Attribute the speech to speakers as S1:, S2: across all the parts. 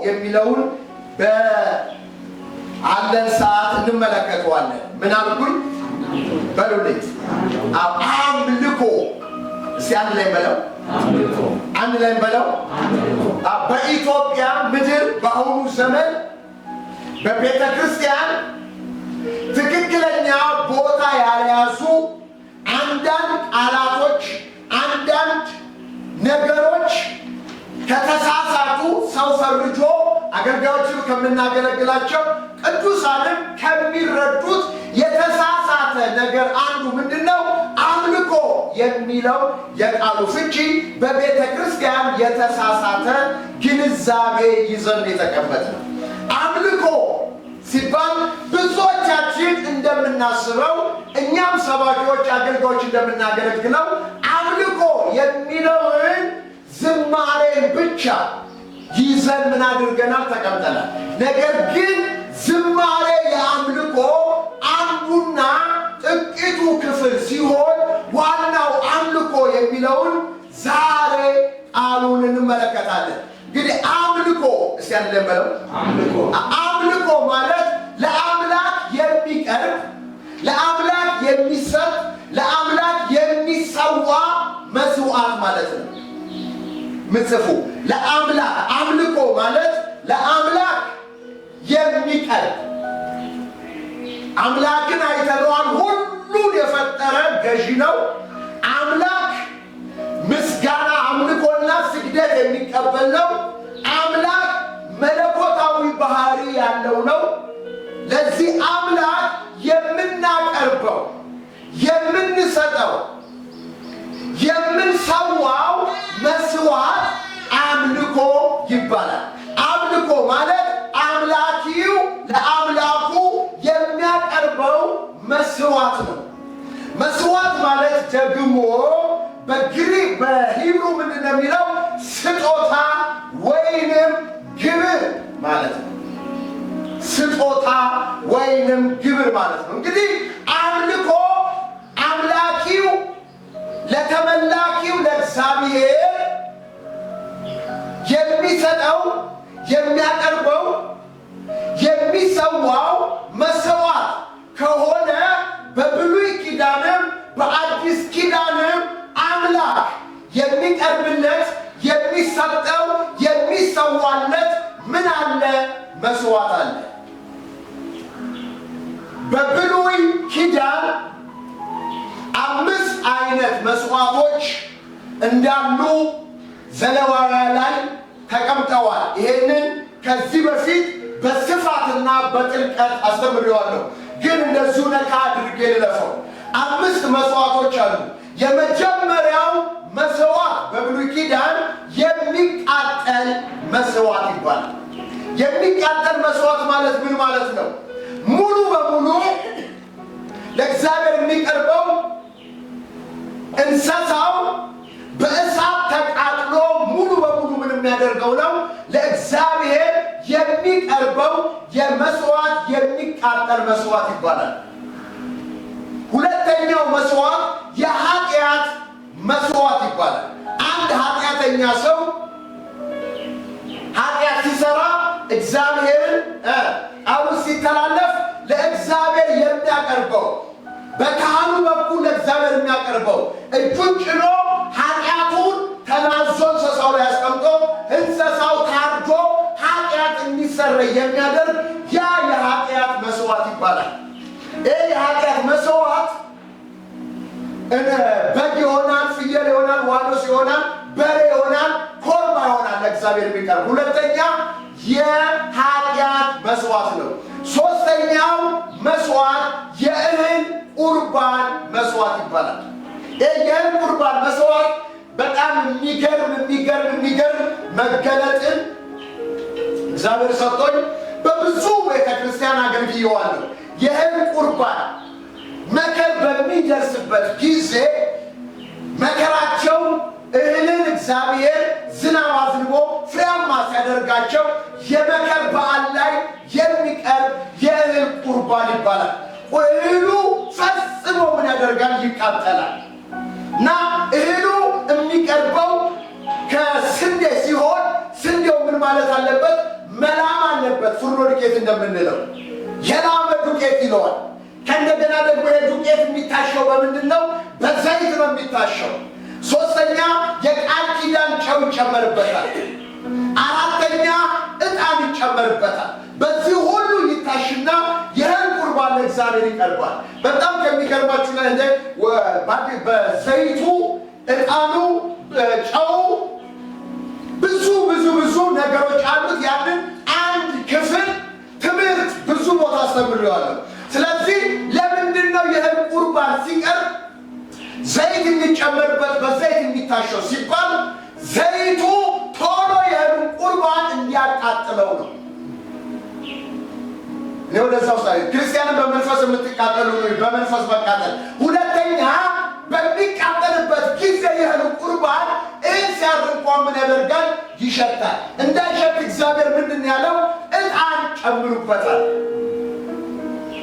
S1: የሚለውን በአለን ሰዓት እንመለከተዋለን። ምን አልኩኝ? በሉልኝ። አምልኮ እስቲ አንድ ላይ በለው። አንድ ላይ በለው። በኢትዮጵያ ምድር በአሁኑ ዘመን በቤተ ክርስቲያን ትክክለኛ ቦታ ያልያዙ አንዳንድ ቃላቶች፣ አንዳንድ ነገሮች ከተሳሳቱ ሰው ፈርጆ አገልጋዮችን ከምናገለግላቸው ቅዱሳንም ከሚረዱት የተሳሳተ ነገር አንዱ ምንድነው? አምልኮ የሚለው የቃሉ ፍቺ በቤተ ክርስቲያን የተሳሳተ ግንዛቤ ይዘን የተቀመጥነው። አምልኮ ሲባል ብዙዎቻችን እንደምናስበው እኛም ሰባኪዎች አገልጋዮች እንደምናገለግለው አምልኮ የሚለውን ዝማሬን ብቻ ይዘን ምን አድርገናል? ተቀምጠናል። ነገር ግን ዝማሬ የአምልኮ አንዱና ጥቂቱ ክፍል ሲሆን ዋናው አምልኮ የሚለውን ዛሬ ቃሉን እንመለከታለን። እንግዲህ አምልኮ እስቲ አንድ ላይ በለው። አምልኮ ማለት ለአምላክ የሚቀርብ፣ ለአምላክ የሚሰጥ፣ ለአምላክ የሚሰዋ መስዋዕት ማለት ነው። ምጽፉ ለአምላክ አምልኮ ማለት ለአምላክ የሚቀርብ፣ አምላክን አይተነዋል። ሁሉን የፈጠረ ገዢ ነው። አምላክ ምስጋና አምልኮና ስግደት የሚቀበል ነው። አምላክ መለኮታዊ ባህሪ ያለው ነው። ለዚህ አምላክ የምናቀርበው፣ የምንሰጠው፣ የምንሰዋው መስዋዕት አምልኮ ይባላል። አምልኮ ማለት አምላኪው ለአምላኩ የሚያቀርበው መስዋዕት ነው። መስዋዕት ማለት ደግሞ በሂብሩ ምንድን ነው የሚለው? ስጦታ ወይንም ግብር ማለት ነው። ስጦታ ወይንም ግብር ማለት ነው። እንግዲህ አምልኮ አምላኪው ለተመላኪው ለእግዚአብሔር የሚሰጠው፣ የሚያቀርበው፣ የሚሰዋው መስዋዕት ከሆነ በብሉይ ኪዳንም በአዲስ ኪዳንም አምላክ የሚቀርብለት፣ የሚሰጠው፣ የሚሰዋለት ምን አለ? መስዋዕት አለ። በብሉይ ኪዳን 5 አይነት መስዋዕቶች እንዳሉ ዘሌዋውያን ላይ ተቀምጠዋል። ይሄንን ከዚህ በፊት በስፋትና በጥልቀት አስተምሬዋለሁ፣ ግን እንደዚሁ ነካ አድርጌ ልለፈው። 5 መስዋዕቶች አሉ። የመጀመሪያው መስዋዕት በብሉይ ኪዳን የሚቃጠል መስዋዕት ይባላል። የሚቃጠል መስዋዕት ማለት ምን ማለት ነው? ሙሉ በሙሉ ለእግዚአብሔር የሚቀርበው እንስሳው በእሳት ተቃጥሎ ሙሉ በሙሉ ምን የሚያደርገው ነው? ለእግዚአብሔር የሚቀርበው የመስዋዕት የሚቃጠል መስዋዕት ይባላል። ሁለተኛው መስዋዕት የኃጢአት መስዋዕት ይባላል። አንድ ኃጢአተኛ ሰው ኃጢአት ሲሰራ እግዚአብሔርን አሁን ሲተላለፍ ለእግዚአብሔር የሚያቀርበው በካህኑ በኩል ለእግዚአብሔር የሚያቀርበው እጁን ጭኖ ኃጢአቱን ተናዞ እንስሳው ላይ አስቀምጦ እንስሳው ታርዶ ኃጢአት እንዲሰረይ የሚያደርግ ያ የኃጢአት መስዋዕት ይባላል። ይህ የኃጢአት መስዋዕት በግ ይሆናል፣ ፍየል ይሆናል፣ ዋኖስ ይሆናል፣ በሬ ይሆናል፣ ኮርማ ይሆናል ለእግዚአብሔር የሚቀርብ። ሁለተኛ የኃጢአት መስዋዕት ነው። ሶስተኛው መስዋዕት የእህል ቁርባን መስዋዕት ይባላል። የእህል ቁርባን መስዋዕት በጣም የሚገርም መገለጥን እግዚአብሔር ሰጥቶኝ በብዙ ቤተክርስቲያን አገልግዬዋለሁ። የእህል ቁርባን መከር በሚደርስበት ጊዜ መከራቸው እህልን እግዚአብሔር ዝናብ አዝንቦ ፍሬያማ ሲያደርጋቸው የመከር በዓል ላይ የሚቀርብ የእህል ቁርባን ይባላል። እህሉ ፈጽሞ ምን ያደርጋል? ይቃጠላል። እና እህሉ የሚቀርበው ከስንዴ ሲሆን ስንዴው ምን ማለት አለበት? መላም አለበት። ፍርኖ ዱቄት እንደምንለው የላመ ዱቄት ይለዋል። ከእንደገና ደግሞ የዱቄት የሚታሸው በምንድን ነው? በዘይት ነው የሚታሸው። ሶስተኛ የቃል ኪዳን ጨው ይጨመርበታል። አራተኛ ዕጣን ይጨመርበታል። በዚህ ሁሉ ይታሽና የእህል ቁርባን ለእግዚአብሔር ይቀርባል። በጣም ከሚገርማችሁ ላይ እንደ በዘይቱ ዕጣኑ ጨው ብዙ ነገሮች አሉት። ያንን አንድ ክፍል ትምህርት ብዙ ቦታ አስተምሬዋለሁ። ስለዚህ ለምንድን ነው የእህል ቁርባን ሲቀርብ ዘይት የሚጨመርበት በዘይት የሚታሸው ሲባል ዘይቱ ቶሎ የእህል ቁርባን እንዲያቃጥለው ነው። እኔ ወደዛ ውስጥ ክርስቲያንን በመንፈስ የምትቃጠሉ በመንፈስ መቃጠል። ሁለተኛ በሚቃጠልበት ጊዜ የእህል ቁርባን ሲያር እንኳን ምን ያደርጋል? ይሸታል። እንዳይሸት እግዚአብሔር ምንድን ያለው? ዕጣን ጨምሩበታል።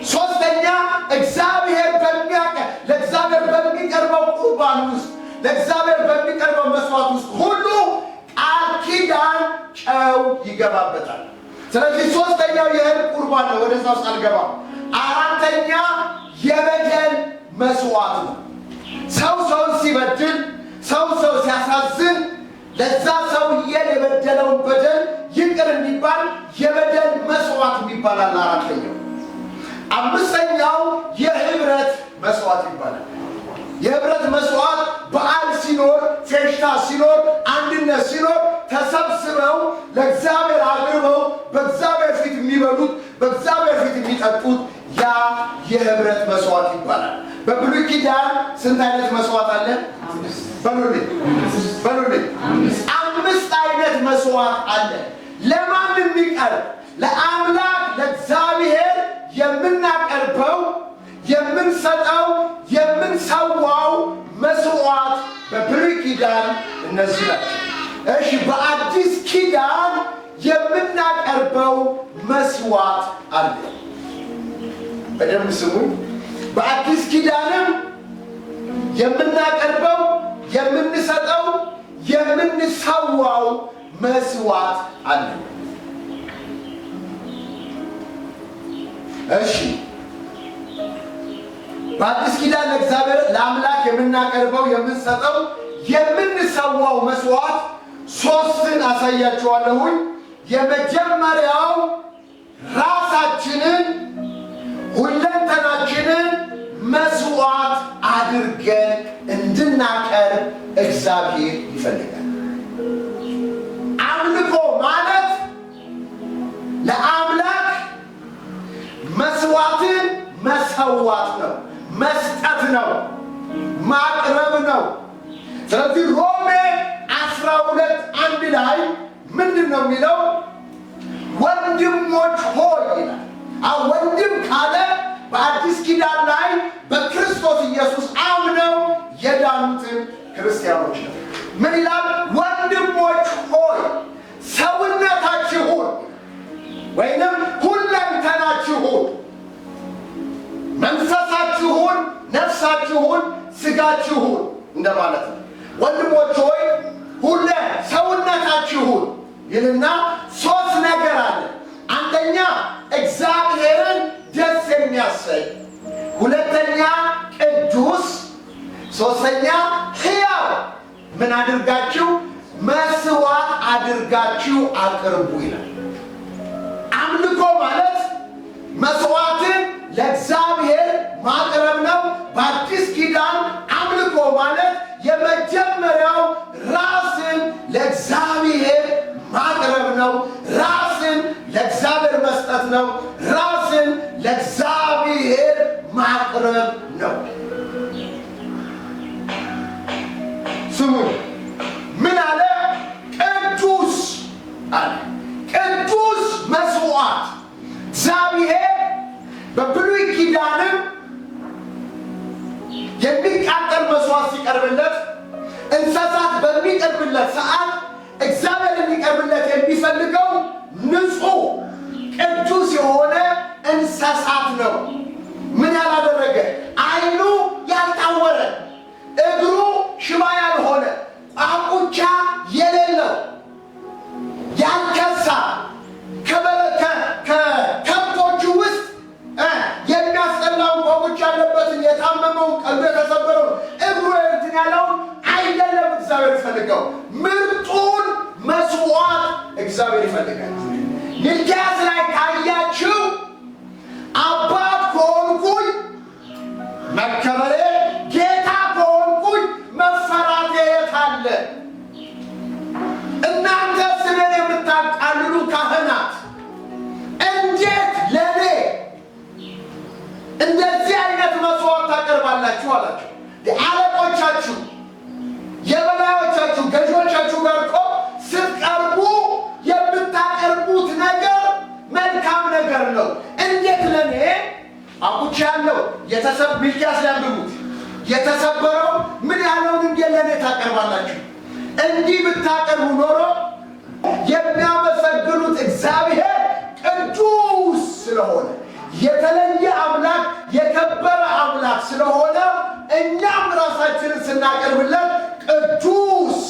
S1: ሶስተኛ ለእግዚአብሔር በሚቀርበው ቁርባን ውስጥ ለእግዚአብሔር በሚቀርበው መስዋዕት ውስጥ ሁሉ ቃል ኪዳን ጨው ይገባበታል። ስለዚህ ሶስተኛው የእህል ቁርባን ነው። ወደዛ ውስጥ አልገባም። አራተኛ የበደል መስዋዕት ነው። ሰውን ሲበድል ሰው ሲያሳዝን ለዛ ሰውዬ የበደለውን በደል ይቅር እንዲባል የበደል መስዋዕት ይባላል። አራተኛው። አምስተኛው የህብረት መስዋዕት ይባላል። የህብረት መስዋዕት በዓል ሲኖር፣ ፌሽታ ሲኖር፣ አንድነት ሲኖር ተሰብስበው ለእግዚአብሔር አቅርበው በእግዚአብሔር ፊት የሚበሉት በእግዚአብሔር ፊት የሚጠጡት ያ የህብረት መስዋዕት ይባላል። በብሉይ ኪዳን ስንት አይነት መስዋዕት አለ? በሉልኝ። 5 አይነት መስዋዕት አለ። ለማን የሚቀርብ? ለአምላክ ለእግዚአብሔር የምናቀርበው የምንሰጠው የምንሰዋው መስዋዕት በብሉይ ኪዳን እነዚህ ናቸው። እሺ፣ በአዲስ ኪዳን የምናቀርበው መስዋዕት አለ። በደንብ ስሙ። በአዲስ ኪዳንም የምናቀርበው የምንሰጠው የምንሰዋው መስዋዕት አለ። እሺ፣ በአዲስ ኪዳን ለእግዚአብሔር ለአምላክ የምናቀርበው የምንሰጠው የምንሰዋው መስዋዕት 3ን አሳያችኋለሁኝ። የመጀመሪያው ራሳችንን ሁለንተናችንን መስዋዕት አድርገን እንድናቀርብ እግዚአብሔር ይፈልጋል። አምልኮ ማለት ለአምላክ መስዋዕትን መሰዋት ነው፣ መስጠት ነው፣ ማቅረብ ነው። ስለዚህ ሮሜ 12:1 ላይ ምንድን ነው የሚለው? ወንድሞች ሆይ ይላል። ወንድም ካለ በአዲስ ኪዳን ላይ በክርስቶስ ኢየሱስ አምነው የዳኑትን ክርስቲያኖች ነው። ምን ይላል? ወንድሞች ሆይ ሰውነታችሁን ወይንም ሁለንተናችሁን፣ መንፈሳችሁን፣ ነፍሳችሁን፣ ስጋችሁን እንደማለት ነው። ወንድሞች ሆይ ሰውነታችሁን ይልና 3 ነገር አለ። አንደኛ እግዚአብሔርን ደስ የሚያሰኝ፣ ሁለተኛ ቅዱስ፣ ሶስተኛ ሕያው ምን አድርጋችሁ? መስዋዕት አድርጋችሁ አቅርቡ ይላል። አምልኮ ማለት መስዋዕትን ለእግዚአብሔር ማቅረብ ነው። በአዲስ ኪዳን አምልኮ ማለት የመጀመሪያው ራስን ለእግዚአብሔር ማቅረብ ነው። ራስን ለእግዚአብሔር መስጠት ነው። ራስን ለእግዚአብሔር ማቅረብ ነው። ስሙ። ምን አለ? ቅዱስ አለ። ቅዱስ መስዋዕት። እግዚአብሔር በብሉይ ኪዳንም የሚቃጠል መስዋዕት ሲቀርብለት፣ እንስሳት በሚቀርብለት ሰዓት እግዚአብሔር የሚቀርብለት የሚፈልገው ንጹሕ ቅዱስ የሆነ እንስሳት ነው። ምን ያላደረገ? ዓይኑ ያልታወረ፣ እግሩ ሽባ ያልሆነ፣ ቋቁቻ የሌለው፣ ያልከሳ የሚፈልገው። ምርጡን መስዋዕት እግዚአብሔር ይፈልጋል። ሚልክያስ ላይ ካያችሁ አባት ከሆንኩኝ መከበሬ፣ ጌታ ከሆንኩኝ መፈራቴ የት አለ? እናንተ ስለን የምታቃልሉ ካህናት እንዴት ለኔ እንደዚህ አይነት መስዋዕት ታቀርባላችሁ አላቸው። አለቆቻችሁ፣ የበላዮቻችሁ፣ ገዢዎቻችሁ ጋር እኮ ስትቀርቡ የምታቀርቡት ነገር መልካም ነገር ነው። እንዴት ለኔ አቁቻ ያለው ሚልክያስ ሊያንብቡት የተሰበረው ምን ያለውን እንዴት ለኔ ታቀርባላችሁ? እንዲህ ብታቀርቡ ኖሮ የሚያመሰግኑት እግዚአብሔር ቅዱስ ስለሆነ የተለየ አምላክ የከበረ አምላክ ስለሆነ እኛም ራሳችንን ስናቀርብለት ቅዱስ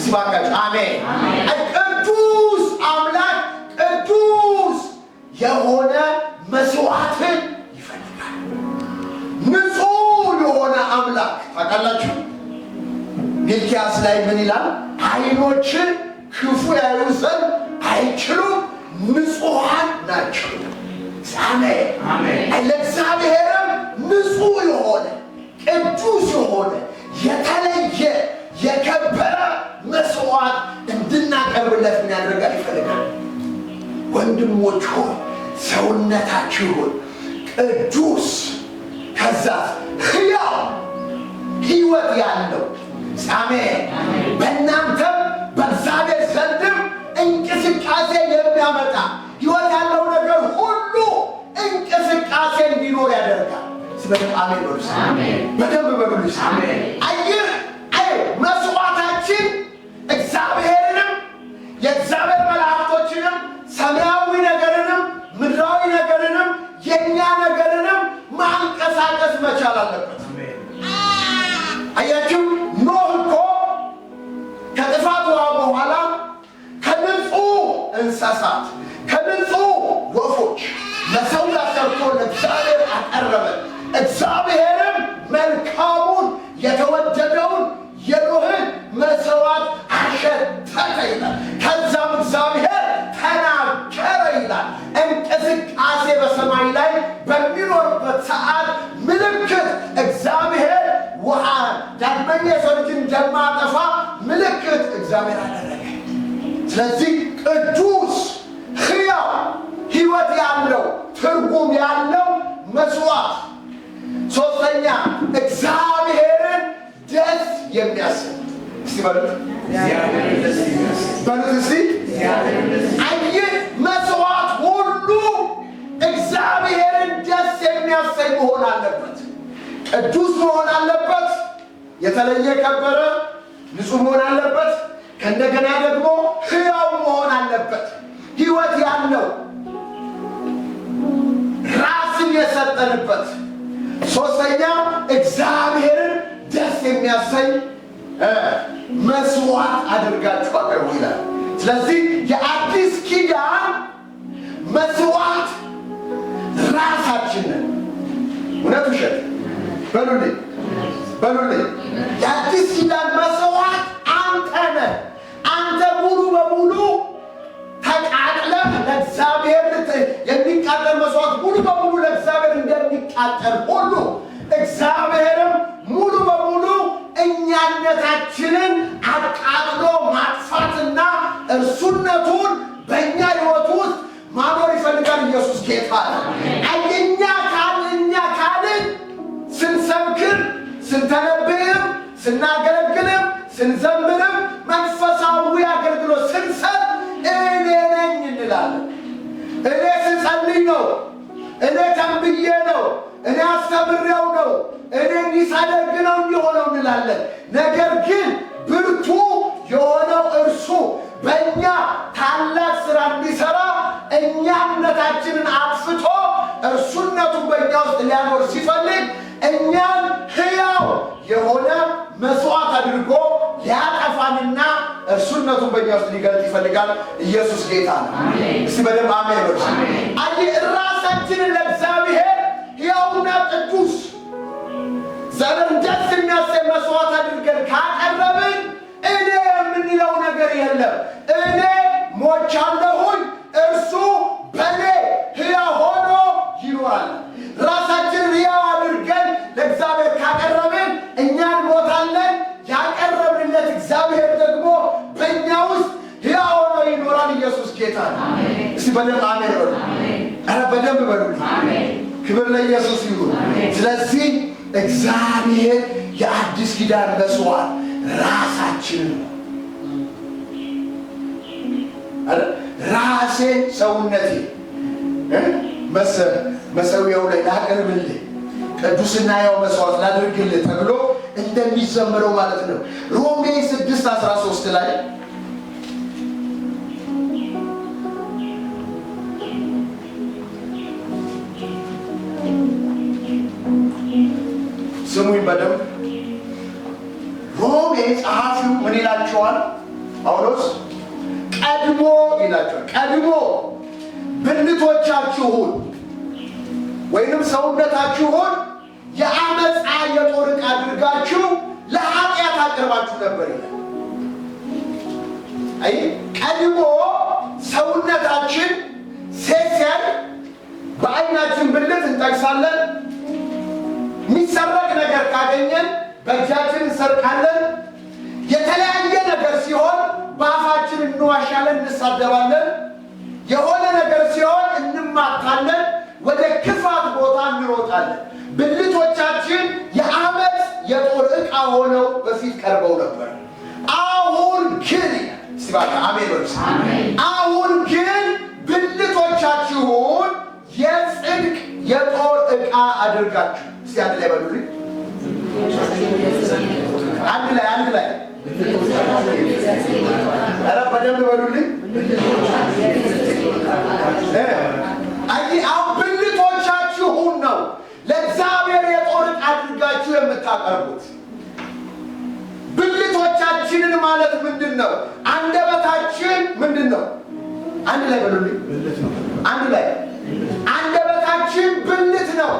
S1: ሲባካች አሜን። ቅዱስ አምላክ ቅዱስ የሆነ መስዋዕትን ይፈልጋል። ንጹህ የሆነ አምላክ ታውቃላችሁ። ሚልክያስ ላይ ምን ይላል? ዓይኖችን ክፉ ያዩ ዘንድ አይችሉም፣ ንጹሐን ናቸው። አሜን። ለእግዚአብሔርም ንጹህ የሆነ ቅዱስ የሆነ የተለየ የከበረ መስዋዕት እንድናቀርብለት ምን ያደርጋል? ይፈልጋል። ወንድሞች ሆይ ሰውነታችሁን ቅዱስ ከዛ ሕያው ሕይወት ያለው አሜን በእናንተም በእግዚአብሔር ዘንድም እንቅስቃሴ የሚያመጣ ሕይወት ያለው ነገር ሁሉ እንቅስቃሴ እንዲኖር ያደርጋል። ስለዚህ አሜን ነው። በደንብ በሉልኝ። አየህ መስዋዕታችን እግዚአብሔርንም የእግዚአብሔር መላእክቶችንም ሰማያዊ ነገርንም ምድራዊ ነገርንም የእኛ ነገርንም ማንቀሳቀስ መቻል አለበት። አያችሁ ኖህ እኮ ከጥፋት ውሃ በኋላ ከንጹህ እንስሳት ከንጹህ ወፎች ለሰውነት ሰርቶ ለእግዚአብሔር አቀረበ። እግዚአብሔርም መልካሙን የተወደደውን የኖህን መስዋዕት አሸተተ ይላል። ከዛም እግዚአብሔር ተናገረ ይላል። እንቅስቃሴ በሰማይ ላይ በሚኖርበት ሰዓት ምልክት እግዚአብሔር ውሃ ዳግመኛ የሰው ልጅ እንደማጠፋ ምልክት እግዚአብሔር አደረገ። ስለዚህ ቅዱስ ሕያው ሕይወት ያለው ትርጉም ያለው መስዋዕት። ሶስተኛ እግዚአብሔርን ደስ የሚያሰኝ እስቲ በሉት እስቲ አየህ መስዋዕት ሁሉ እግዚአብሔርን ደስ የሚያሰኝ መሆን አለበት። ቅዱስ መሆን አለበት። የተለየ ከበረ ንጹህ መሆን አለበት። ከእንደገና ደግሞ ሕያው መሆን አለበት። ሕይወት ያለው ራስን የሰጠንበት። ሶስተኛ እግዚአብሔርን ደስ የሚያሰኝ መስዋዕት አድርጋችሁ አቅርቡ ይላል። ስለዚህ የአዲስ ኪዳን መስዋዕት ራሳችንን እውነት ውሸት በሉልኝ የአዲስ ኪዳን መስዋዕት አንተ ነህ። አንተ ሙሉ በሙሉ ተቃጥለህ ለእግዚአብሔር የሚቃጠል መስዋዕት ሙሉ በሙሉ ለእግዚአብሔር እንደሚቃጠል ሁሉ እግዚአብሔርም ሙሉ በሙሉ እኛነታችንን አቃጥሎ ማጥፋትና እርሱነቱን በእኛ ሕይወት ውስጥ ማኖር ይፈልጋል። ኢየሱስ ጌታ ነው። እኛ ካልን ስንሰብክም ስንተነብይም ስናገለግልም ስንዘምርም መንፈሳዊ አገልግሎት ስንሰጥ እኔ ነኝ እንላለን። እኔ ስጸልይ ነው፣ እኔ ተንብዬ ነው፣ እኔ አስተምሬው ነው፣ እኔ እንዲሳደርግ ነው እንዲሆነው እንላለን። ነገር ግን ብርቱ የሆነው እርሱ በእኛ ታላቅ ሥራ እንዲሠራ እኛነታችንን አጥፍቶ እርሱነቱን በእኛ ውስጥ ሊያኖር ሲፈልግ እኛን ሕያው የሆነ መስዋዕት አድርጎ ሊያጠፋንና እርሱነቱን በእኛ ውስጥ ሊገልጥ ይፈልጋል። ኢየሱስ ጌታ ነው። እስቲ በደንብ አሜን በሉ። አየህ ራሳችንን ለእግዚአብሔር ሕያውና ቅዱስ ዘርን ደስ የሚያሰኝ መስዋዕት አድርገን ካቀረብን ራሳችንን ሕያው አድርገን ለእግዚአብሔር ካቀረብን እኛ እንሞታለን። ያቀረብንለት እግዚአብሔር ደግሞ በእኛ ውስጥ ሕያው ሆኖ ይኖራል። ኢየሱስ ጌታ ነው። እስቲ በደንብ አሜን በሉ። ኧረ በደንብ በሉ። ክብር ለኢየሱስ ይሁን። ስለዚህ እግዚአብሔር የአዲስ ኪዳን መስዋዕት ራሳችንን ነው። ራሴን ሰውነቴ መሰዊያው ላይ ላቀርብልህ ቅዱስና ሕያው መስዋዕት ላድርግልህ ተብሎ እንደሚዘምረው ማለት ነው። ሮሜ 6:13 ላይ ስሙኝ በደንብ። ሮሜ ጸሐፊው ምን ይላቸዋል? ጳውሎስ ቀድሞ ይላቸዋል። ቀድሞ ብልቶቻችሁን ወይንም ሰውነታችሁን የአመፃ የጦር ዕቃ አድርጋችሁ ለኃጢአት አቅርባችሁ ነበር ይላል። አይ ቀድሞ ሰውነታችን ሴት በዓይናችን ብልት እንጠቅሳለን። የሚሰረቅ ነገር ካገኘን በእጃችን እንሰርቃለን። የተለያየ ነገር ሲሆን በአፋችን እንዋሻለን፣ እንሳደባለን። የሆነ ነገር ሲሆን እንማታለን፣ ወደ ክፋት ቦታ እንሮጣለን። ብልቶቻችን የአመፅ የጦር ዕቃ ሆነው በፊት ቀርበው ነበር። አሁን ግን ሲባል አሜን ወርስ አሁን ግን ብልቶቻችሁን የጽድቅ የጦር ዕቃ አድርጋችሁ እስቲ አንድ ላይ በሉልኝ። አንድ ላይ ኧረ በደንብ በሉልኝ። አሁን ብልቶቻችሁን ነው ለእግዚአብሔር የጦር ዕቃ አድርጋችሁ የምታቀርቡት። ብልቶቻችንን ማለት ምንድን ነው? አንደበታችን ምንድን ነው? አንድ ላይ በሉልኝ። አንድ ላይ አንደበታችን ብልት ነው።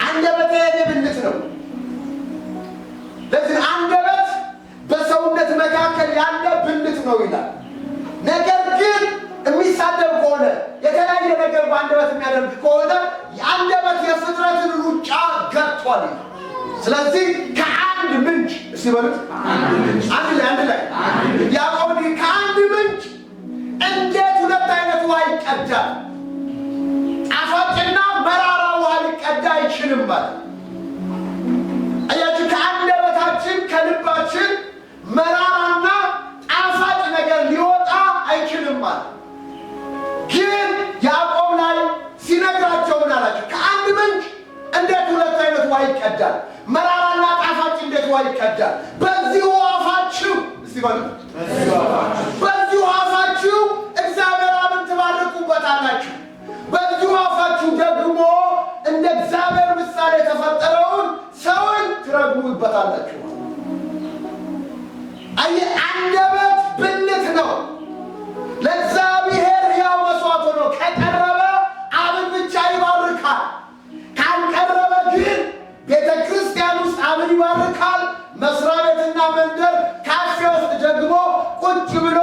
S1: አንደበቴ ብልት ነው። ለዚህ አንደበት በሰውነት መካከል ያለ ብልት ነው ይላል። ነገር ግን የሚሳደብ ከሆነ የተለያየ ነገር በአንደበት የሚያደርግ ከሆነ የአንደበት የፍጥረትን ሩጫ ገጥቷል ይላል። ስለዚህ ከአንድ ምንጭ እስቲ በሉት አንድ ላይ ያዕቆብ ከአንድ ምንጭ እንዴት ሁለት አይነት ውሃ ይቀዳል? ጣፋጭና መራራ ውሃ ሊቀዳ አይችልም ማለት አያችሁ። ከአንደበታችን ከልባችን መራራና ጣፋጭ ነገር ሊወጣ አይችልም ማለት ግን ያዕቆብ ላይ ሲነግራቸው ምን አላቸው? ከአንድ ምንጭ እንዴት ሁለት አይነት ውሃ ይቀዳል? መራራና ጣፋጭ እንዴት ውሃ ይቀዳል? በዚሁ አፋችሁ እስቲ በሉ በዚሁ አፋችሁ እግዚአብሔር አብን ትባርኩበታላችሁ። በዚሁ አፋችሁ ደግሞ እንደ እግዚአብሔር ምሳሌ የተፈጠረውን ሰውን ትረግሙበታላችሁ። አንደበት ብልት ነው። ለእግዚአብሔር ሕያው መስዋዕት ሆኖ ከቀረበ አብን ብቻ ይባርካል። ካልቀረበ ግን ቤተ ክርስቲያን ውስጥ አብን ይባርካል። መስሪያ ቤትና መንደር ካፌ ውስጥ ደግሞ ቁጭ ብሎ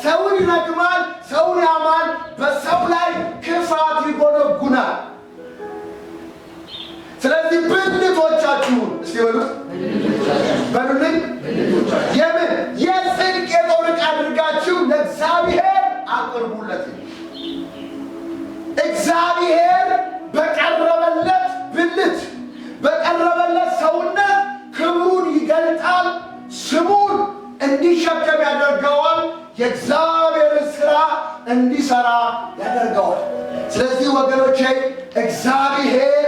S1: ሰውን ይረግማል፣ ሰውን ያማል፣ በሰው ላይ ክፋት ይጎነጉናል። ስለዚህ ብልቶቻችሁን እስቲ በሉልኝ የምን የጽድቅ የጦር ዕቃ አድርጋችሁ ለእግዚአብሔር አቅርቡለት። እግዚአብሔር በቀረበለት ብልት በቀረበለት ሰውነት ክብሩን ይገልጣል፣ ስሙን እንዲሸከም ያደርገዋል፣ የእግዚአብሔርን ሥራ እንዲሠራ ያደርገዋል። ስለዚህ ወገኖቼ እግዚአብሔር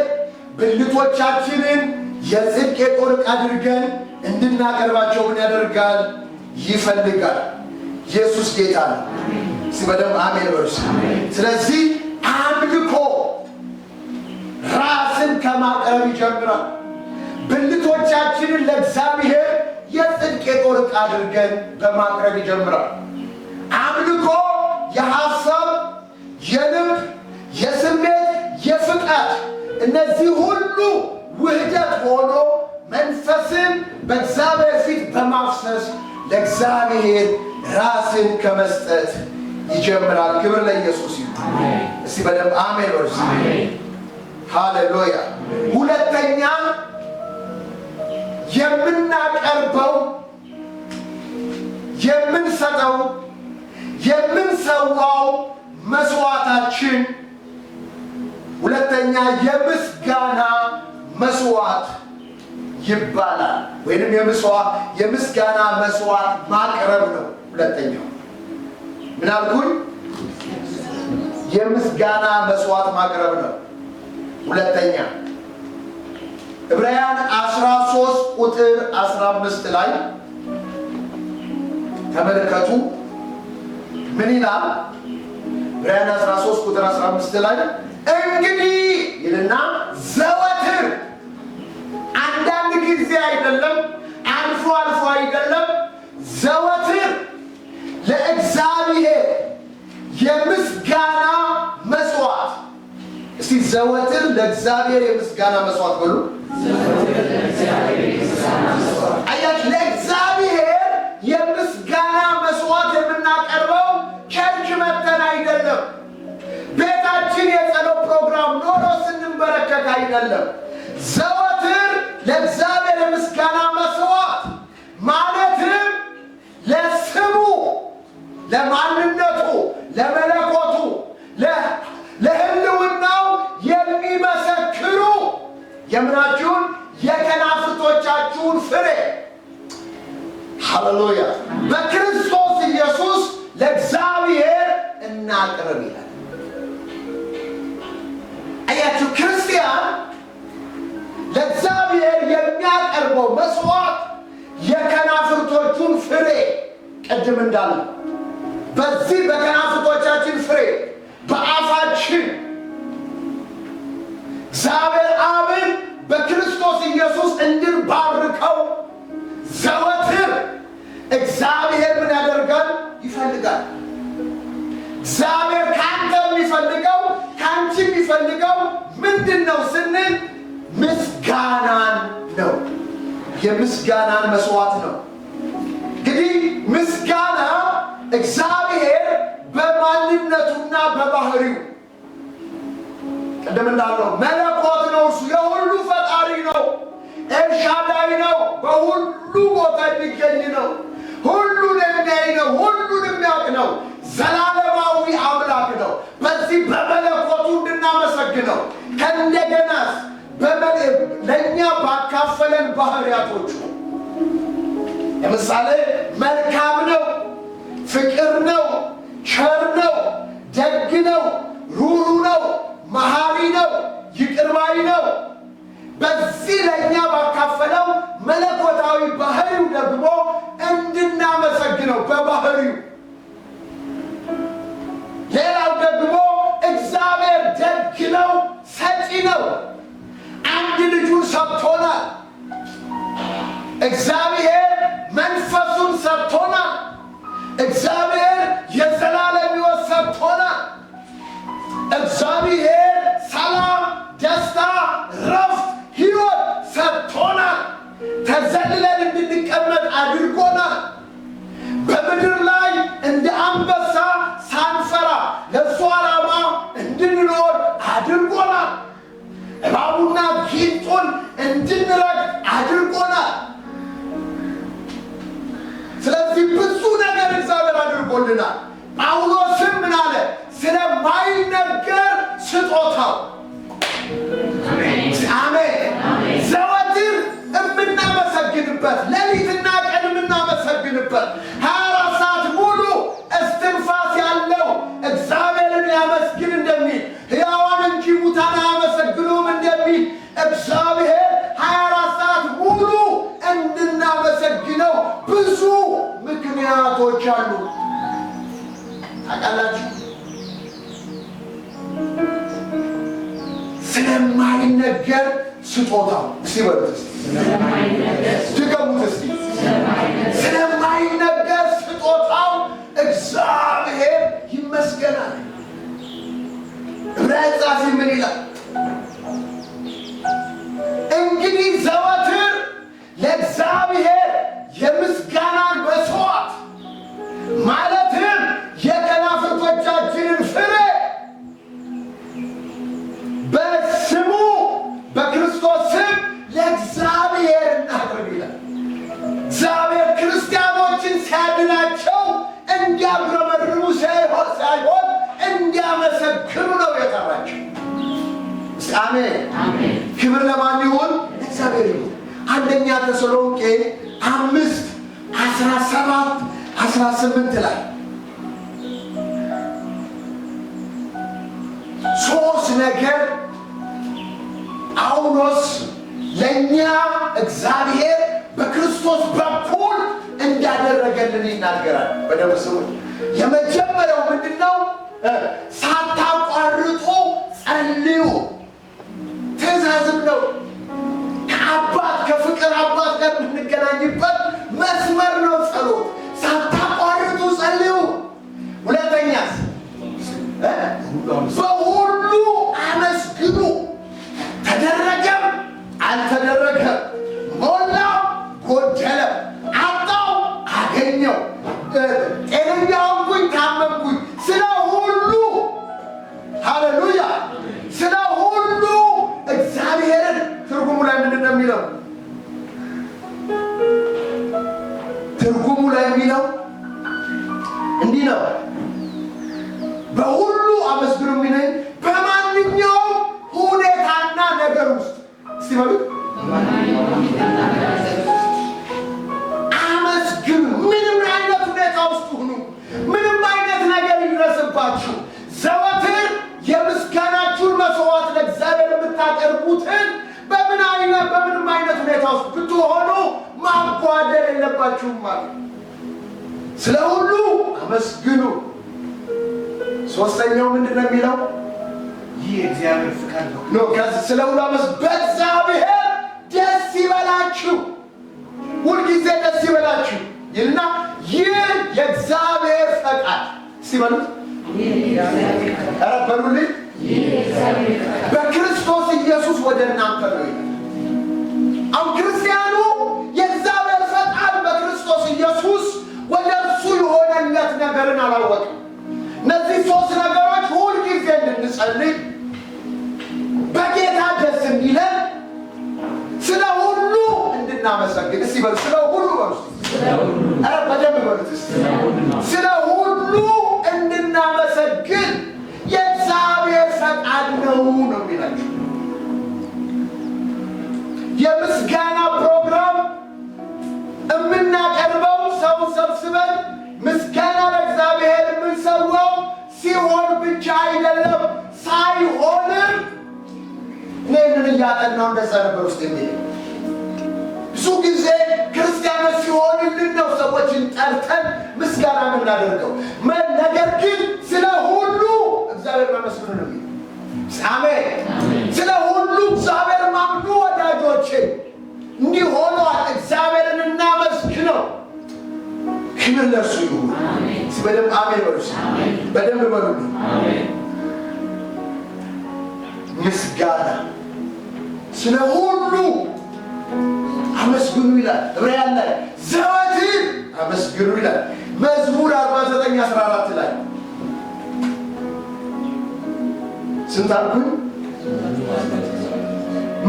S1: ብልቶቻችንን የጽድቅ የጦር ዕቃ አድርገን እንድናቀርባቸው ምን ያደርጋል? ይፈልጋል። ኢየሱስ ጌታ ነው። እስቲ በደንብ አሜን በሉ። ስለዚህ አምልኮ ራስን ከማቅረብ ይጀምራል። ብልቶቻችንን ለእግዚአብሔር የጽድቅ የጦር ዕቃ አድርገን በማቅረብ ይጀምራል። አምልኮ የሐሳብ፣ የልብ፣ የስሜት፣ የፍቃድ እነዚህ ሁሉ ውህደት ሆኖ መንፈስን በእግዚአብሔር ፊት በማፍሰስ ለእግዚአብሔር ራስን ከመስጠት ይጀምራል። ክብር ለኢየሱስ ይሁን። እስቲ በደንብ አሜን በሉ። ሃሌሉያ። ሁለተኛ የምናቀርበው የምንሰጠው የምንሰዋው መስዋዕታችን ሁለተኛ የምስጋና መስዋዕት ይባላል። ወይንም የምስጋና መስዋዕት ማቅረብ ነው። ሁለተኛው ምን አልኩኝ? የምስጋና መስዋዕት ማቅረብ ነው። ሁለተኛ ዕብራውያን 13 ቁጥር 15 ላይ ተመልከቱ። ምን ይላል? ዕብራውያን 13 ቁጥር 15 ላይ እንግዲህ ይልና ዘወትር፣ አንዳንድ ጊዜ አይደለም፣ አልፎ አልፎ አይደለም፣ ዘወትር ለእግዚአብሔር የምስጋና መስዋዕት። እስቲ ዘወትር ለእግዚአብሔር የምስጋና መስዋዕት በሉ። አያችሁ፣ ለእግዚአብሔር የምስጋና መስዋዕት የምናቀርበው ቸርች መተን አይደለም፣ ቤታችን የጸሎት ፕሮግራም ኖሮ ስንበረከክ አይደለም። ዘወትር ለእግዚአብሔር የምስጋና መስዋዕት ማለትም ለስሙ፣ ለማንነቱ፣ ለመለኮቱ፣ ለህልውናው የሚመሰክሩ የምናችሁን የከናፍርቶቻችሁን ፍሬ ሃሌሉያ በክርስቶስ ኢየሱስ ለእግዚአብሔር እናቅርብ ይላል። አያችሁ፣ ክርስቲያን ለእግዚአብሔር የሚያቀርበው መስዋዕት የከናፍርቶቹን ፍሬ ቅድም እንዳለ በዚህ በከናፍርቶቻችን ፍሬ በአፋችን እግዚአብሔር አብን በክርስቶስ ኢየሱስ እንድንባርከው ዘወትር እግዚአብሔር ምን ያደርጋል? ይፈልጋል። እግዚአብሔር ካንተ የሚፈልገው ካንቺ የሚፈልገው ምንድን ነው ስንል ምስጋናን ነው። የምስጋናን መስዋዕት ነው። እንግዲህ ምስጋና እግዚአብሔር በማንነቱና በባህሪው ቅድም እንዳለው መለኮት ነው። እርሱ የሁሉ ፈጣሪ ነው። ኤልሻዳይ ነው። በሁሉ ቦታ የሚገኝ ነው። ሁሉን የሚያይ ነው። ሁሉን የሚያውቅ ነው። ዘላለማዊ አምላክ ነው። በዚህ በመለኮቱ እንድናመሰግነው ከእንደገናስ ለእኛ ባካፈለን ባህሪያቶቹ ለምሳሌ መልካም ነው፣ ፍቅር ነው፣ ቸር ነው፣ ደግ ነው፣ ሩሩ ነው፣ መሐሪ ነው፣ ይቅር ባይ ነው። በዚህ ለእኛ ባካፈለው መለኮታዊ ባህሪው ደግሞ እንድናመሰግነው በባህሪው። ሌላው ደግሞ እግዚአብሔር ደግ ነው፣ ሰጪ ነው። አንድ ልጁን ሰጥቶናል። እግዚአብሔር መንፈሱን ሰጥቶናል። እግዚአብሔር የዘላለም ሕይወት ሰጥቶናል። እግዚአብሔር ሰላም፣ ደስታ፣ ረፍት፣ ሕይወት ሰጥቶናል። ተዘልለን እንድንቀመጥ አድርጎናል። በምድር ላይ እንደ አንበሳ ሳንፈራ ለእሱ ዓላማ እንድንኖር አድርጎናል። እባቡና ጊንጡን እንድንረግጥ አድርጎናል። ስለዚህ ብዙ ነገር እግዚአብሔር አድርጎልናል። ጳውሎስም ምን አለ? ስለማይነገር ስጦታው አሜን። ዘወትር የምናመሰግንበት ሌሊትና ቀን የምናመሰግንበት 24 ሰዓት ሙሉ እስትንፋስ ያለው እግዚአብሔርን ያመስግን እንደሚል ሕያዋን እንጂ ሙታን አያመሰግኑም እንደሚል እግዚአብሔር 24 ሰዓት ሙሉ እንድናመሰግነው ብዙ ምክንያቶች አሉ። ታውቃላችሁ፣ ስለማይነገር ስጦታው እስቲ በሉት፣ ድገሙት እስቲ። ስለማይነገር ስጦታው እግዚአብሔር ይመስገናል። ዕብራውያን ጻፊ ምን ይላል? እንግዲህ ዘወትር ለእግዚአብሔር የምስጋናን መስዋዕት ማለትም የከናፍርቶቻችንን ፍሬ በስሙ ክብር ለማን ይሁን? እግዚአብሔር ይሁን። አንደኛ ተሰሎንቄ 5:17-18 ላይ ሶስት ነገር ጳውሎስ ለእኛ እግዚአብሔር በክርስቶስ በኩል እንዳደረገልን ይናገራል። በደንብ ስሙ። የመጀመሪያው ምንድነው? ሳታቋርጡ ጸልዩ። ትእዛዝም ነው። ከአባት ከፍቅር አባት ጋር የምንገናኝበት መስመር ነው ጸሎት። ሳታቋርጡ ጸልዩ። ሁለተኛስ በሁሉ አመስግኑ። ተደረገም አልተደረገም፣ ሞላው ጎደለም፣ አጣው አገኘው፣ ጤነኛ ሆንኩኝ ታመምኩኝ፣ ስለ ሁሉ ሃሌሉያ፣ ስለ ሁሉ እግዚአብሔርን ትርጉሙ ላይ ምንድን ነው የሚለው? ትርጉሙ ላይ የሚለው እንዲህ ነው፣ በሁሉ አመስግኑ የሚለኝ በማንኛውም ሁኔታና ነገር ውስጥ እስቲ በሉት አመስግኑ። ምንም አይነት ሁኔታ ውስጥ ሁኑ፣ ምንም አይነት ነገር ይድረስባችሁ፣ ዘወትር የምስጋናችሁን መስዋዕት ለእግዚአብሔር የምታቀርቡትን በምንም አይነት ሁኔታ ውስጥ ብትሆኑ ማጓደል የለባችሁም ማለት። ስለ ሁሉ አመስግኑ። ሶስተኛው ምንድን ነው የሚለው? ይህ እግዚአብሔር ፍቃድ ነው። ስለ ሁሉ በእግዚአብሔር ደስ ይበላችሁ፣ ሁልጊዜ ደስ ይበላችሁ ይልና ይህ የእግዚአብሔር ፈቃድ ሲበሉት በሉልኝ በክርስቶስ ኢየሱስ ወደ እናንተ ነው ይላል። አሁን ክርስቲያኑ የእግዚአብሔር ፈቃድ በክርስቶስ ኢየሱስ ወደ እርሱ የሆነለት ነገርን አላወቅም። እነዚህ ሶስት ነገሮች ሁልጊዜ እንድንጸልይ፣ በጌታ ደስ እንዲለን፣ ስለ ሁሉ እንድናመሰግን። እስቲ በሉ ስለ ሁሉ በሉ። በደንብ በሉት። ስለ ሁሉ እንድናመሰግን የእግዚአብሔር ፈቃድ ነው ነው የሚላቸው። የምስጋና ፕሮግራም የምናቀርበው ሰው ሰብስበን ምስጋና ለእግዚአብሔር የምንሰዋው ሲሆን ብቻ አይደለም፣ ሳይሆንም እኔንን እያጠናው እንደዛ ነበር ውስጥ የሚል ብዙ ጊዜ ክርስቲያኖች ሲሆንልን ነው ሰዎችን ጠርተን ምስጋና የምናደርገው። ነገር ግን ስለ ሁሉ እግዚአብሔር ማመስገን ነው የሚል። አሜን። ስለ ሁሉ እግዚአብሔር ማምኑ ወዳጆቼ እንዲህ ሆኗል። እግዚአብሔርን እናመስግነው። ክብር ለእርሱ ይሁን። በደንብ አሜን በሉ። በደንብ በሉ። ምስጋና ስለ ሁሉ አመስግኑ ይላል። ዕብራውያን ላይ ዘወትር አመስግኑ ይላል። መዝሙር 49:14 ላይ ስንት አልኩኝ?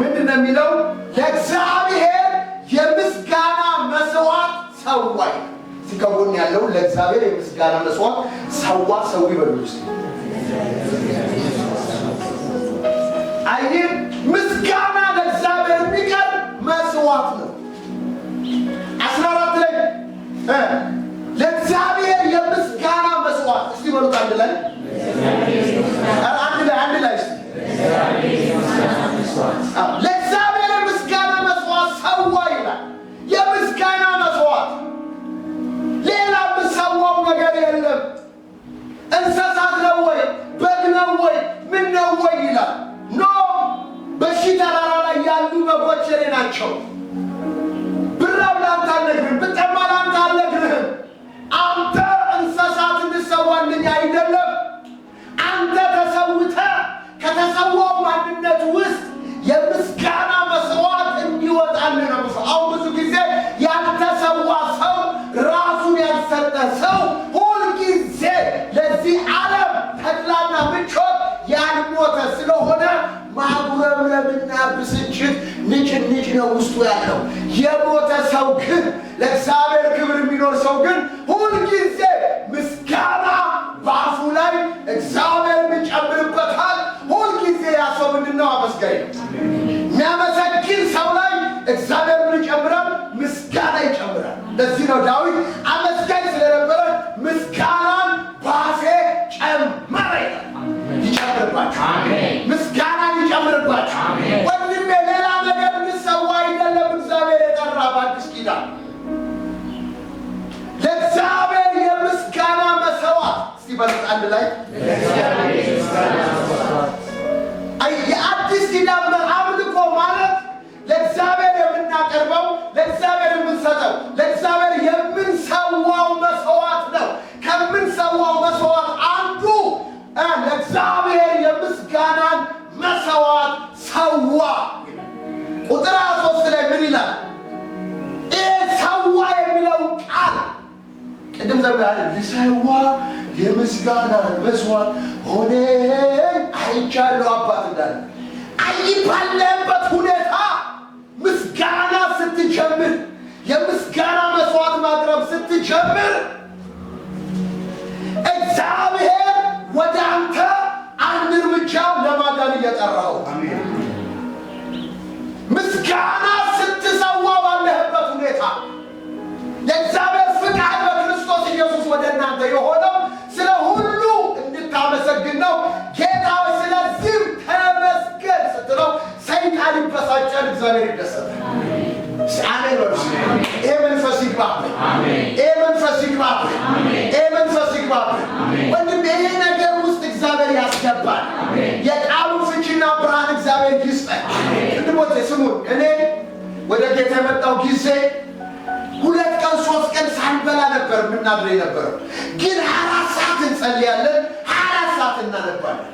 S1: ምንድን ነው የሚለው? ለእግዚአብሔር የምስጋና መስዋዕት ሰዋይ። ሲከውን ያለው ለእግዚአብሔር የምስጋና መስዋዕት ሰዋ ሰው ይበሉ ውስጥ አይደል? ምስጋና ለእግዚአብሔር የሚቀርብ መስዋዕት ነው። 14 ላይ ለእግዚአብሔር የምስጋና መስዋዕት እስቲ በሉት አንድ ላይ ለእግዚአብሔር የምስጋና መስዋዕት ሰዋ ይላል። የምስጋና መስዋዕት ሌላ የምሰዋው ነገር የለም። እንስሳት ነው ወይ በግ ነው ወይ ምን ነው ወይ ይላል። ኖ በሺ ተራራ ላይ ያሉ በጎች የኔ ናቸው። ብራብ ለአንተ አልነግርህም፣ ብጠማ ለአንተ አልነግርህም። አንተ እንስሳት እንድሰዋልኝ አይደለም። አንተ ተሰውተህ ከተሰዋው ማንነት ውስጥ የምስጋና መስዋዕት እንዲወጣልህ ነው። አሁን ብዙ ጊዜ ያልተሰዋ ሰው፣ ራሱን ያልሰጠ ሰው ሁልጊዜ ለዚህ ዓለም ተድላና ምቾት ያልሞተ ስለሆነ ማጉረምረምና ብስጭት ንጭንጭ ነው ውስጡ ያለው። የሞተ ሰው ግን ለእግዚአብሔር ክብር የሚኖር ሰው ግን ሁልጊዜ ምስጋና በአፉ ላይ እግዚአብሔር ይጨምርበታል። ሁልጊዜ ያ ሰው ምንድነው? አመስጋኝ ነው። ነው ዳዊት አመስጋኝ ስለነበረ ምስጋናን ባፌ ጨመረ ይላል። ይጨምርባችሁ። ምስጋናን ይጨምርባችሁ። ወንድሜ ሌላ ነገር እንድትሰዋ አይደለም እግዚአብሔር የጠራ በአዲስ ኪዳን ለእግዚአብሔር የምስጋና መሰዋት። እስቲ በሉት አንድ ላይ የአዲስ ኪዳን አምልኮ ማለት ለእግዚአብሔር የምናቀርበው፣ ለእግዚአብሔር የምንሰጠው፣ ለእግዚአብሔር የምንሰዋው መስዋዕት ነው። ከምንሰዋው መስዋዕት አንዱ ለእግዚአብሔር የምስጋናን መስዋዕት ሰዋ። ቁጥር 23 ላይ ምን ይላል? ይህ ሰዋ የሚለው ቃል ቅድም ዘምራለ ሊሰዋ የምስጋናን መስዋዕት ሆነ አይቻለሁ አባት እንዳለ ባለበት ሁኔታ ምስጋና ስትጀምር፣ የምስጋና መስዋዕት ማቅረብ ስትጀምር እግዚአብሔር ወደ አንተ አንድ እርምጃ ለማዳን እየጠራው። ምስጋና ስትሰዋ ባለህበት ሁኔታ የእግዚአብሔር ፍቃድ በክርስቶስ ኢየሱስ ወደ እናንተ የሆነው ስለ ሁሉ እንድታመሰግን ነው። ጌታ ስለዚህም ተመስገን ስትለው ሰይጣን ይበሳጫል፣ እግዚአብሔር ይደሰታል። አሜን ወርስ ይሄ መንፈስ ይግባብህ። ይሄ መንፈስ ይግባብህ። ይሄ መንፈስ ይግባብህ። ወንድም ይሄ ነገር ውስጥ እግዚአብሔር ያስገባል። የቃሉ ፍቺና ብርሃን እግዚአብሔር ይስጠን። እንድሞት ስሙ። እኔ ወደ ጌታ የመጣው ጊዜ 2 ቀን 3 ቀን ሳንበላ ነበር የምናድረው የነበረው። ግን 24 ሰዓት እንጸልያለን፣ 24 ሰዓት እናነባለን።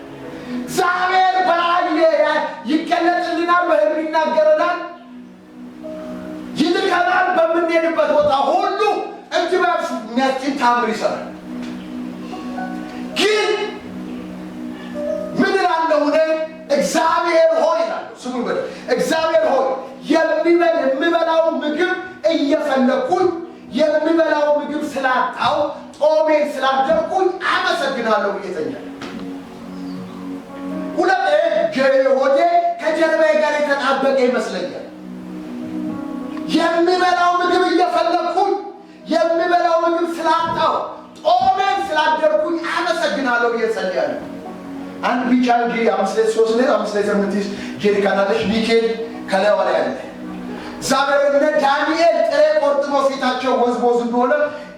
S1: እግዚአብሔር በራእይ ይገለጥልናል፣ በህልም ይናገረናል፣ ይልከናል። በምንሄድበት ቦታ ሁሉ እጅ በእጅ የሚያስጭን ታምር ይሰራል። ግን ምን እላለሁ እኔ? እግዚአብሔር ሆይ እላለሁ። ስሙ በል እግዚአብሔር ሆይ የሚበላው ምግብ እየፈለኩኝ የሚበላው ምግብ ስላጣው ጦሜን ስላደርኩኝ አመሰግናለሁ እየተኛል። ሆዴ ከጀርባዬ ጋር የተጣበቀ ይመስለኛል። የሚበላው ምግብ እየፈለኩኝ የሚበላው ምግብ ስላጣው ጦሜን ስላደርኩኝ አመሰግናለሁ እየጸለያለሁ። አንድ ቢጫ እንጂ 5 ሊትር የምትይዝ ጀሪካን አለች። ሚካኤል ከላይዋ ላይ አለ። እግዚአብሔር እነ ዳንኤል ጥሬ ቆርጥሞ ፊታቸው ወዝወዝ እንደሆነ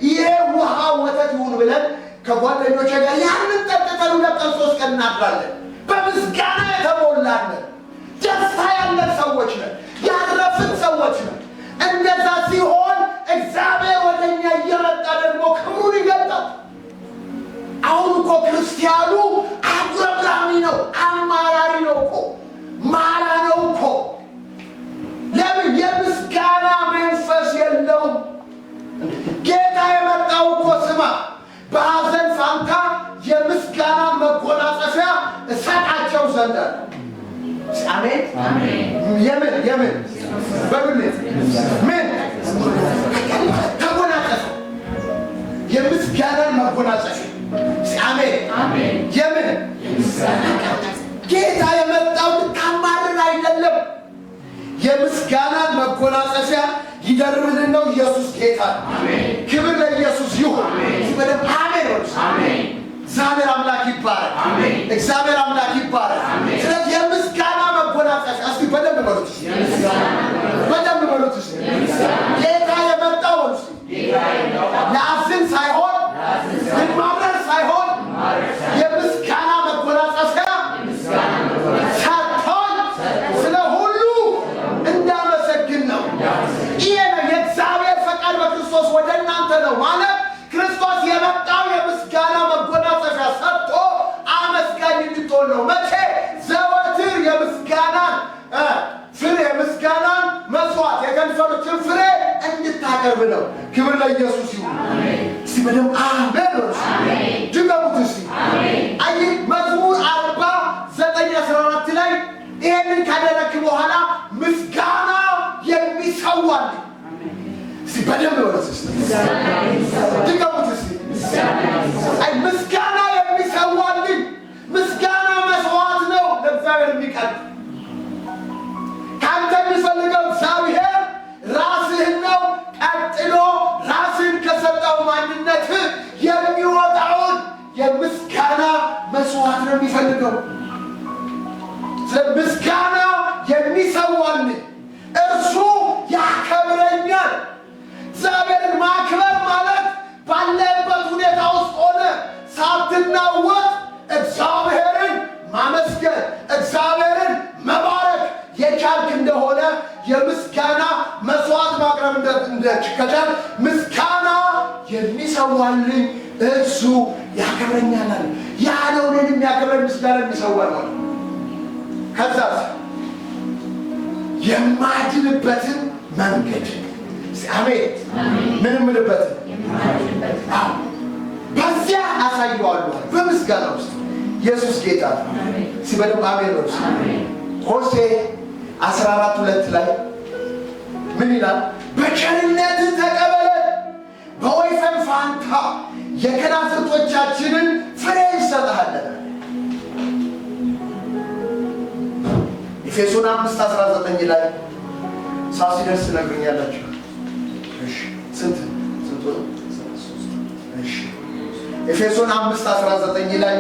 S1: ይሄ ውሃ ወተት ይሁን ብለን ከጓደኞቼ ጋር ያንን ጠጥተን 2 ቀን 3 ቀን እናድራለን። በምስጋና የተሞላን ደስታ ያለን ሰዎች ነን፣ ያረፍን ሰዎች ነን። እንደዛ ሲሆን እግዚአብሔር ወደኛ እየመጣ ደግሞ ክብሩን ይገልጣል። አሁን እኮ ክርስቲያኑ አጉረምራሚ ነው፣ አማራሪ ነው እኮ ማራ ነው እኮ። ለምን? የምስጋና መንፈስ የለውም። ጌታ የመጣው እኮ ስማ፣ በሐዘን ፋንታ የምስጋና መጎናጸፊያ እሰጣቸው ዘንድ። አሜን የምን በብልት ምን ተጎናጸፈ? የምስጋናን መጎናጸፊያ። አሜን የምን ጌታ የመጣው ልታማርር አይደለም። የምስጋናን መጎናጸፊያ ይደርብልን ነው። ኢየሱስ ጌታ። ክብር ለኢየሱስ ይሁን። አሜን። እግዚአብሔር አምላክ ይባረክ። እግዚአብሔር አምላክ ይባረክ። ስለዚህ የምስጋና መጎናጸፊያ እስቲ በደንብ በሉት፣ በደንብ በሉት። ጌታ የመጣው ለአፍን ሳይሆን ልማረር ሳይሆን የምስጋና መጎናጸፊያ ሰጥቶኝ ስለ ሁሉ እንዳመሰግን ነው። ይሄ ነው የእግዚአብሔር ፈቃድ በክርስቶስ ወደ እናንተ ነው ማለት። ክርስቶስ የመጣው የምስጋና መጎናጸፊያ ሰጥቶ አመስጋኝ እንድትሆን ነው። መቼ? ዘወትር የምስጋናን ፍሬ፣ የምስጋናን መስዋዕት፣ የከንፈሮችን ፍሬ እንድታቀርብ ነው። ክብር ለኢየሱስ ይሁን። እስቲ በደምብ አሜን በሉ። ድገሙት እስቲ። አይ መዝሙር 49:14 ላይ ይሄንን ካደረክ በኋላ ምስጋና የሚሰዋል። እስቲ በደምብ በሉ እስቲ። ድገሙት እስቲ። አይ ምስጋና የሚሰዋልኝ፣ ምስጋና መስዋዕት ነው ለእግዚአብሔር የሚቀርብ። ካንተ የሚፈልገው እግዚአብሔር ራስህን ነው። ቀጥሎ ራስ ከአንደበት የሚወጣውን የምስጋና መስዋዕት ነው የሚፈልገው። ስለ ምስጋና የሚሰዋልኝ እርሱ ያከብረኛል። እግዚአብሔርን ማክበር ማለት ባለበት ሁኔታ ውስጥ ሆነ ሳትናወጥ እግዚአብሔርን ማመስገን፣ እግዚአብሔርን መባረክ የቻልክ እንደሆነ የምስጋና መስዋዕት ማቅረብ ከቻልክ ምስጋና የሚሰዋልኝ እርሱ ያከብረኛል። ያለውን የሚያከብረኝ ምስጋና የሚሰዋ ነው። ከዛስ የማድንበትን መንገድ አሜን። ምንም ምንበትን በዚያ አሳየዋለሁ። በምስጋና ውስጥ ኢየሱስ ጌታ ሲበደም አሜን ነው። ሆሴ 14:2 ላይ ምን ይላል? በቸርነትህ ተቀበለን፣ በወይፈን ፋንታ የከናፍርቶቻችንን ፍሬ እንሰጥሃለን። ኤፌሶን 5:19 ላይ ሳሲደርስ ነግሩኛላችሁ። እሺ ስንት ነው? እሺ ኤፌሶን 5:19 ላይ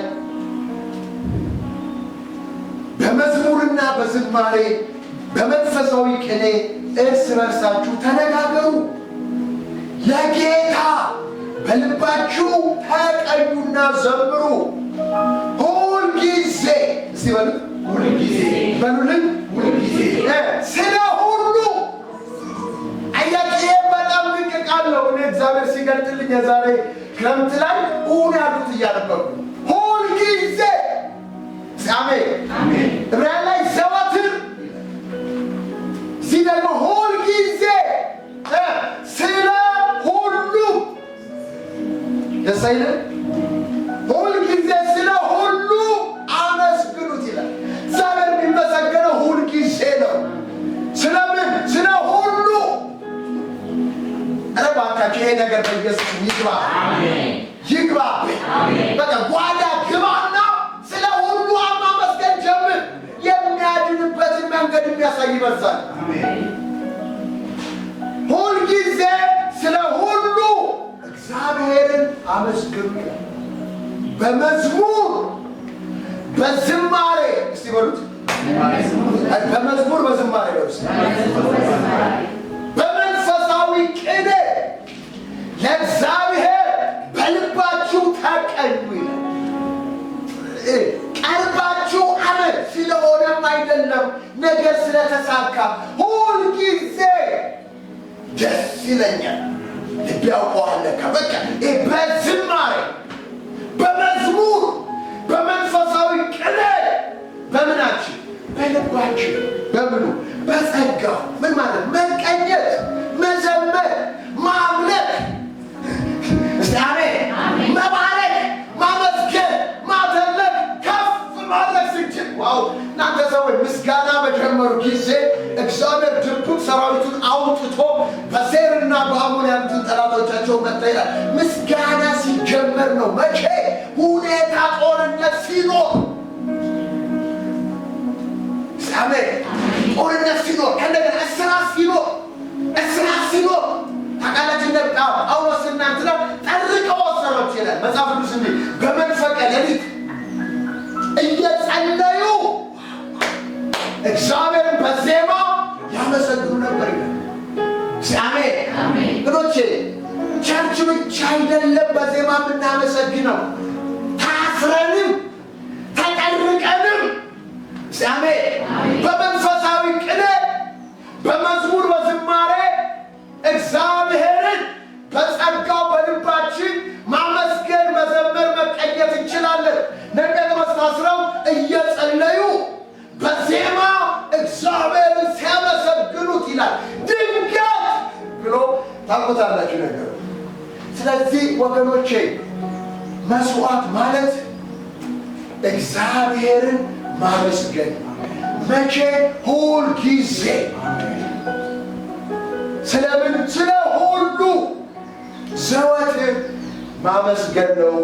S1: በመዝሙርና በዝማሬ በመንፈሳዊ ቅኔ እርስ በርሳችሁ ተነጋገሩ፣ ለጌታ በልባችሁ ተቀኙና ዘምሩ። ሁልጊዜ እስቲ በሉ ሁልጊዜ በሉልኝ። ሁልጊዜ ስለ ሁሉ አያቄ በጣም ድንቅቃለሁ። እኔ እግዚአብሔር ሲገልጥልኝ የዛሬ ክረምት ላይ እውን ያሉት እያነበቡ ሁልጊዜ አሜን ዕብራውያን ላይ ዘወትር እዚህ ደግሞ ሁልጊዜ ስለ ሁሉ ደስ አይልም? ሁልጊዜ ስለ ሁሉ አመስግኑት ይላል። እግዚአብሔር የሚመሰገነው ሁልጊዜ ነው። ስለምን? ስለ ሁሉ። ኧረ እባካችሁ ይሄ ነገር በኢየሱስ ይግባ ይግባ። በቃ ጓዳ ግባና ስለ ሁሉ ማመስገን ጀምር። የሚያድንበትን መንገድ የሚያሳይ ይበዛል። ሁልጊዜ ስለ ሁሉ እግዚአብሔርን አመስግኑ። በመዝሙር በዝማሬ እስቲ በሉት። በመዝሙር በዝማሬ በሉት። በመንፈሳዊ ቅኔ ለእግዚአብሔር በልባችሁ ተቀኙ ይላል። ቀርባችሁ አመት ስለሆነም አይደለም፣ ነገር ስለተሳካ ሁልጊዜ ደስ ይለኛል። ልብ ያውቀዋል። በቃ በዝማሬ በመዝሙር በመንፈሳዊ ቅኔ በምናችን በልባችን በምኑ በጸጋው ምን ማለት መቀኘት፣ መዘመር፣ ማምለክ እስቲ አሜን፣ መባረክ፣ ማመስገን፣ ማተለቅ፣ ከፍ ማድረግ ስንችል ዋው! እናንተ ሰዎች ምስጋና በጀመሩ ጊዜ እግዚአብሔር ድብቅ ሰራዊቱን አውጥቶ በሴርና በአሞን ያሉትን ጠላቶቻቸው መታ ይላል። ምስጋና ሲጀመር ነው። መቼ? ሁኔታ ጦርነት ሲኖር አሜን። ጦርነት ሲኖር ከእንደገና እስራት ሲኖር ታውቃላችሁ። እንደ ጳውሎስ እናንትና ጠርቀው ወሰሮች ይላል መጽሐፍ ቅዱስ እንዲህ በመንፈቀ ሌሊት እየጸለዩ እግዚአብሔርን በዜማ ያመሰግኑ ነበር ይላል። አሜን። ግዶቼ ቸርች ብቻ አይደለም በዜማ የምናመሰግነው፣ ታስረንም ተጠርቀንም አሜን በመንፈሳዊ ቅኔ በመዝሙር በዝማሬ እግዚአብሔርን በጸጋው በልባችን ማመስገን፣ መዘመር፣ መቀኘት እንችላለን። ነገር መስታስረው እየጸለዩ በዜማ እግዚአብሔርን ሲያመሰግኑት ይላል። ድንገት ብሎ ታውቁታላችሁ ነገሩ። ስለዚህ ወገኖቼ መስዋዕት ማለት እግዚአብሔርን ማመስገን መቼ? ሁል ጊዜ። ስለምን? ስለ ሁሉ ዘወትር ማመስገን ነው።